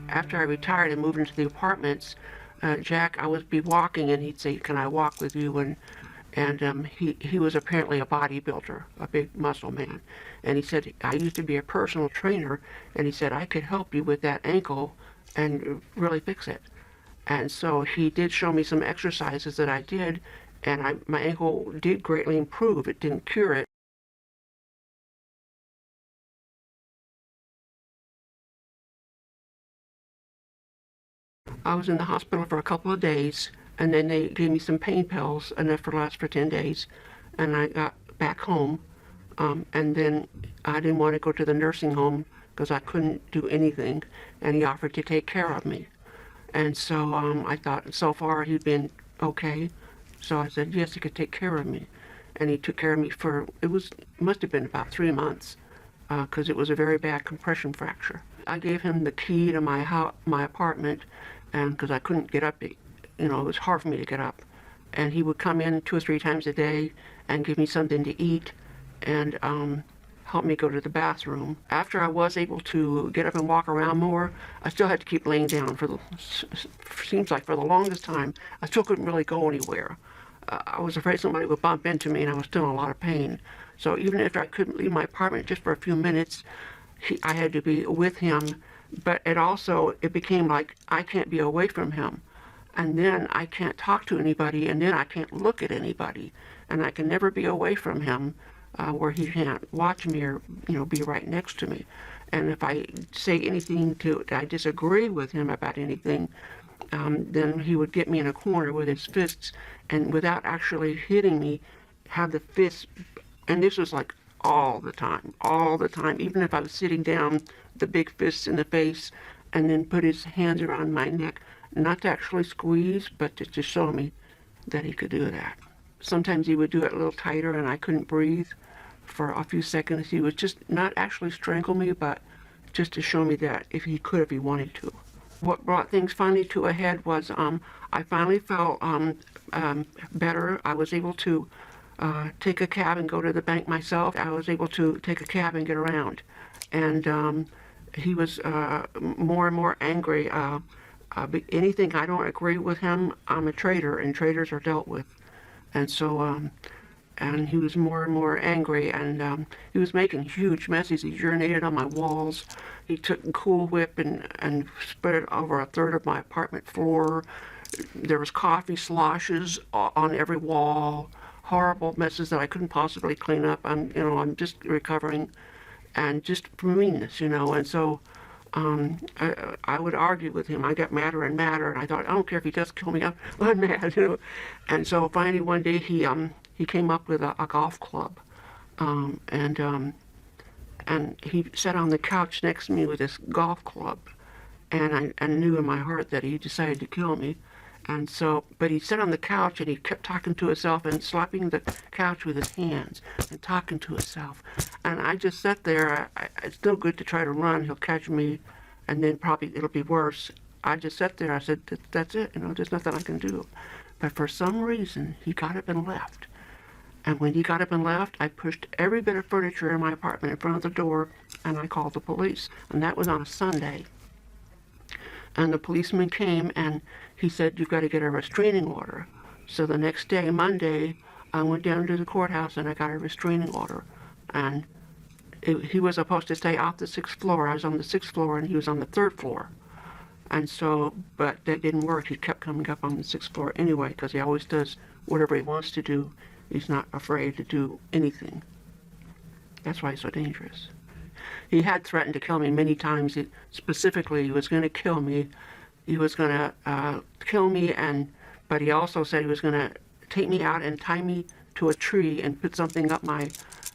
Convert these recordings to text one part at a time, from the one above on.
after I retired and moved into the apartments, Jack, I would be walking and he'd say, "Can I walk with you?" And he was apparently a bodybuilder, a big muscle man. And he said, "I used to be a personal trainer," and he said, "I could help you with that ankle and really fix it." And so he did show me some exercises that I did, and my ankle did greatly improve. It didn't cure it. I was in the hospital for a couple of days, and then they gave me some pain pills, enough to last for 10 days, and I got back home. And then I didn't want to go to the nursing home because I couldn't do anything, and he offered to take care of me. And so I thought, so far he'd been okay. So I said, yes, he could take care of me. And he took care of me for, must have been about 3 months, because it was a very bad compression fracture. I gave him the key to my apartment, and because I couldn't get up, it was hard for me to get up. And he would come in 2 or 3 times a day and give me something to eat and help me go to the bathroom. After I was able to get up and walk around more, I still had to keep laying down seems like for the longest time. I still couldn't really go anywhere. I was afraid somebody would bump into me, and I was still in a lot of pain. So even if I couldn't leave my apartment just for a few minutes, I had to be with him. But it became like I can't be away from him. And then I can't talk to anybody, and then I can't look at anybody. And I can never be away from him where he can't watch me or, be right next to me. And if I say anything I disagree with him about anything, then he would get me in a corner with his fists, and without actually hitting me, have the fists, and this was like all the time, even if I was sitting down, the big fists in the face, and then put his hands around my neck, not to actually squeeze, but to show me that he could do that. Sometimes he would do it a little tighter, and I couldn't breathe for a few seconds. He would just not actually strangle me, but just to show me that if he wanted to. What brought things finally to a head was I finally felt better. I was able to take a cab and go to the bank myself. I was able to take a cab and get around. And he was more and more angry. Anything I don't agree with him, I'm a traitor, and traitors are dealt with. And so, and he was more and more angry, and he was making huge messes. He urinated on my walls. He took Cool Whip and spread it over a third of my apartment floor. There was coffee sloshes on every wall. Horrible messes that I couldn't possibly clean up. I'm just recovering, and just for meanness, and so I would argue with him. I got madder and madder, and I thought, I don't care if he does kill me, I'm mad, And so finally one day he came up with a golf club, and he sat on the couch next to me with this golf club, and I knew in my heart that he decided to kill me. And so, but he sat on the couch and he kept talking to himself and slapping the couch with his hands and talking to himself. And I just sat there. It's no good to try to run. He'll catch me, and then probably it'll be worse. I just sat there. I said, that's it. There's nothing I can do. But for some reason, he got up and left. And when he got up and left, I pushed every bit of furniture in my apartment in front of the door, and I called the police. And that was on a Sunday. And the policeman came, and he said, you've got to get a restraining order. So the next day, Monday, I went down to the courthouse and I got a restraining order. And he was supposed to stay off the 6th floor. I was on the 6th floor and he was on the 3rd floor. And so, but that didn't work. He kept coming up on the 6th floor anyway, because he always does whatever he wants to do. He's not afraid to do anything. That's why he's so dangerous. He had threatened to kill me many times. Specifically, he was going to kill me. He was going to kill me, but he also said he was going to take me out and tie me to a tree and put something up my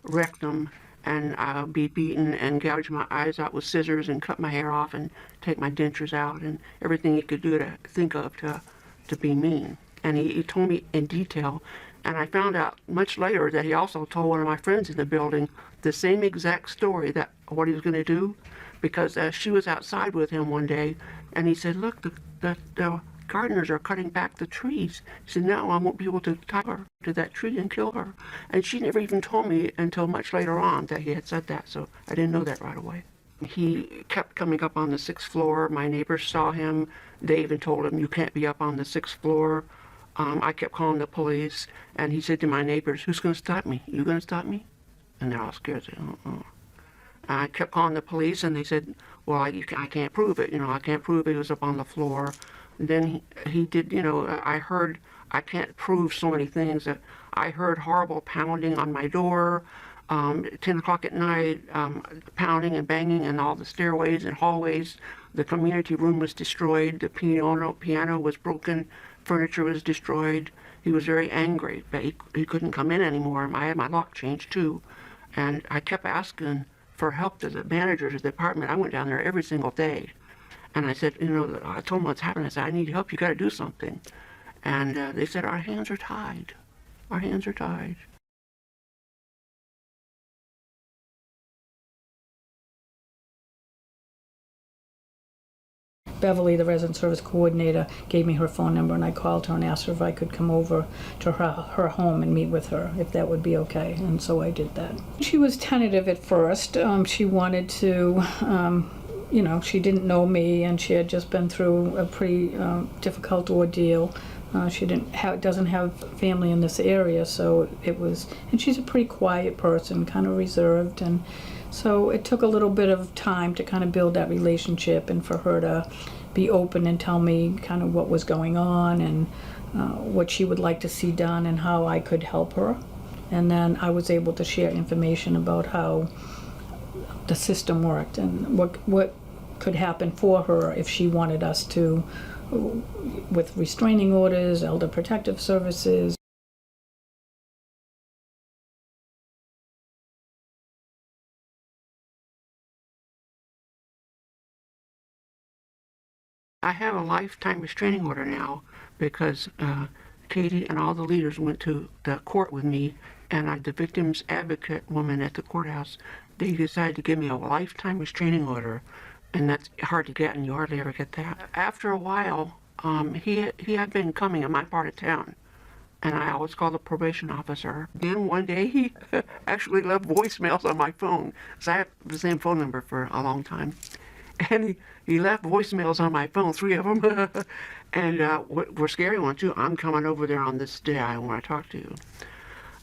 rectum, and be beaten and gouge my eyes out with scissors and cut my hair off and take my dentures out and everything he could do to think of to be mean. And he told me in detail. And I found out much later that he also told one of my friends in the building the same exact story, that what he was going to do, because she was outside with him one day, and he said, look, the gardeners are cutting back the trees. He said, now I won't be able to tie her to that tree and kill her. And she never even told me until much later on that he had said that, so I didn't know that right away. He kept coming up on the 6th floor. My neighbors saw him. They even told him, "You can't be up on the 6th floor." I kept calling the police, and he said to my neighbors, "Who's going to stop me? You going to stop me?" And they're all scared. They, I kept calling the police, and they said, "Well, I can't prove it. I can't prove he was up on the floor." And then he did, I heard, I can't prove so many things. I heard horrible pounding on my door, 10 o'clock at night, pounding and banging in all the stairways and hallways. The community room was destroyed. The piano was broken. Furniture was destroyed. He was very angry, but he couldn't come in anymore. I had my lock changed too. And I kept asking for help to the manager of the department. I went down there every single day. And I said, I told them what's happening. I said, "I need help. You got to do something." And they said, "Our hands are tied. Our hands are tied." Beverly, the resident service coordinator, gave me her phone number, and I called her and asked her if I could come over to her home and meet with her, if that would be okay. And so I did that. She was tentative at first. She wanted to, she didn't know me, and she had just been through a pretty difficult ordeal. She doesn't have family in this area, so and she's a pretty quiet person, kind of reserved, and so it took a little bit of time to kind of build that relationship and for her to be open and tell me kind of what was going on and what she would like to see done and how I could help her. And then I was able to share information about how the system worked and what could happen for her if she wanted us to, with restraining orders, elder protective services. I have a lifetime restraining order now because Katie and all the leaders went to the court with me, and the victim's advocate woman at the courthouse, they decided to give me a lifetime restraining order, and that's hard to get, and you hardly ever get that. After a while, he had been coming in my part of town, and I always called the probation officer. Then one day he actually left voicemails on my phone, because I have the same phone number for a long time. And he left voicemails on my phone, 3 of them, and were scary ones too. "I'm coming over there on this day. I want to talk to you."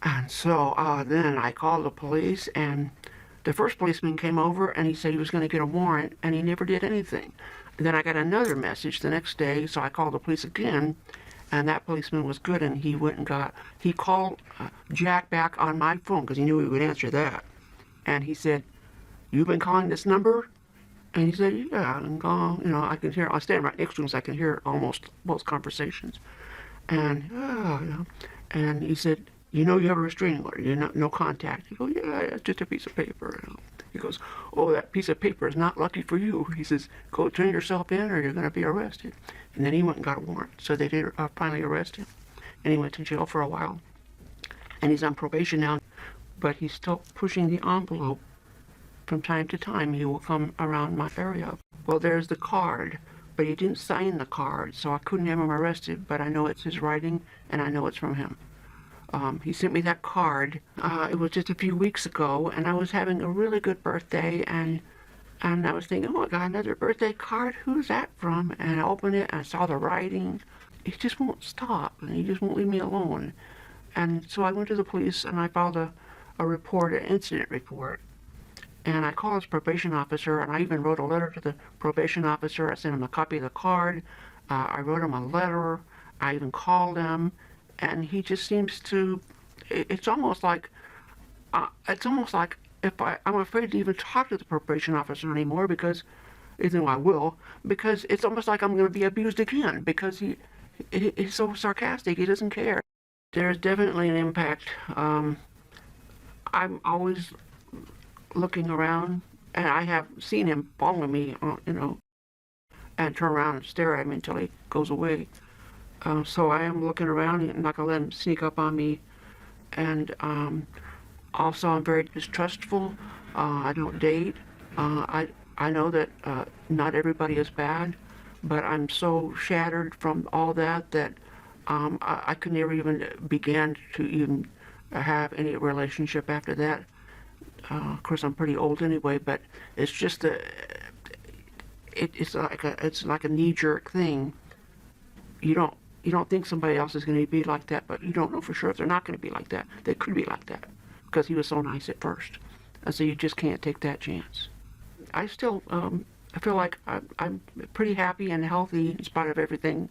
And so then I called the police, and the first policeman came over, and he said he was going to get a warrant, and he never did anything. And then I got another message the next day, so I called the police again, and that policeman was good, and he called Jack back on my phone because he knew he would answer that. And he said, "You've been calling this number?" And he said, "Yeah," and I can hear, I stand right next to him, so I can hear almost both conversations. And, and he said, "You have a restraining order, no contact." He goes, "Yeah, it's just a piece of paper." He goes, "Oh, that piece of paper is not lucky for you." He says, "Go turn yourself in or you're going to be arrested." And then he went and got a warrant. So they did finally arrest him. And he went to jail for a while. And he's on probation now, but he's still pushing the envelope. From time to time, he will come around my area. Well, there's the card, but he didn't sign the card, so I couldn't have him arrested, but I know it's his writing, and I know it's from him. He sent me that card. It was just a few weeks ago, and I was having a really good birthday, and I was thinking, "Oh, I got another birthday card. Who's that from?" And I opened it, and I saw the writing. He just won't stop, and he just won't leave me alone. And so I went to the police, and I filed a report, an incident report. And I called his probation officer, and I even wrote a letter to the probation officer. I sent him a copy of the card. I wrote him a letter. I even called him, and he just seems to. It's almost like I'm afraid to even talk to the probation officer anymore because, even though I will, because it's almost like I'm going to be abused again because he's so sarcastic. He doesn't care. There's definitely an impact. I'm always looking around, and I have seen him following me, and turn around and stare at me until he goes away. So I am looking around and not gonna let him sneak up on me. And also, I'm very distrustful. I don't date. I know that not everybody is bad, but I'm so shattered from all that I could never even begin to even have any relationship after that. Of course, I'm pretty old anyway, but it's just it's like a knee-jerk thing. You don't think somebody else is going to be like that, but you don't know for sure if they're not going to be like that. They could be like that because he was so nice at first, and so you just can't take that chance. I still I feel like I'm pretty happy and healthy in spite of everything.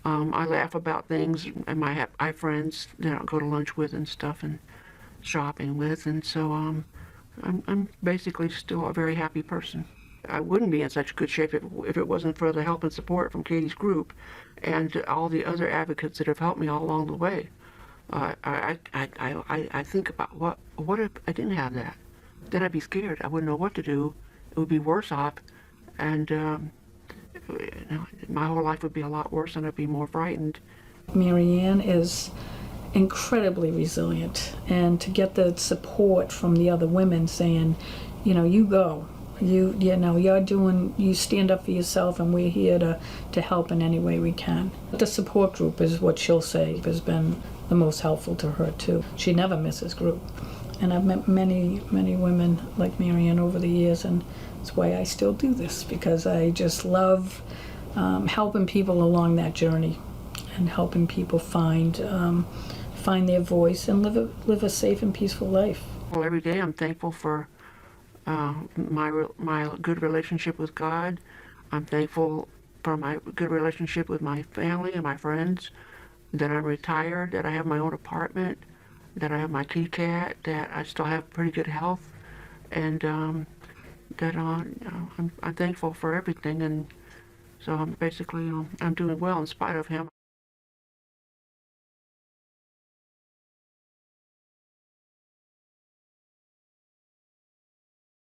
I laugh about things, and I have friends that I go to lunch with and stuff, and shopping with, and so I'm basically still a very happy person. I wouldn't be in such good shape if it wasn't for the help and support from Katie's group and all the other advocates that have helped me all along the way. I think about what if I didn't have that? Then I'd be scared. I wouldn't know what to do. It would be worse off, and my whole life would be a lot worse, and I'd be more frightened. Marianne is incredibly resilient, and to get the support from the other women saying, you go. You stand up for yourself, and we're here to help in any way we can. The support group is what she'll say has been the most helpful to her too. She never misses group. And I've met many, many women like Marianne over the years, and that's why I still do this, because I just love helping people along that journey and helping people find their voice and live a safe and peaceful life. Well, every day I'm thankful for my good relationship with God. I'm thankful for my good relationship with my family and my friends, that I'm retired, that I have my own apartment, that I have my kitty cat, that I still have pretty good health, and that I'm thankful for everything, and so I'm basically I'm doing well in spite of him.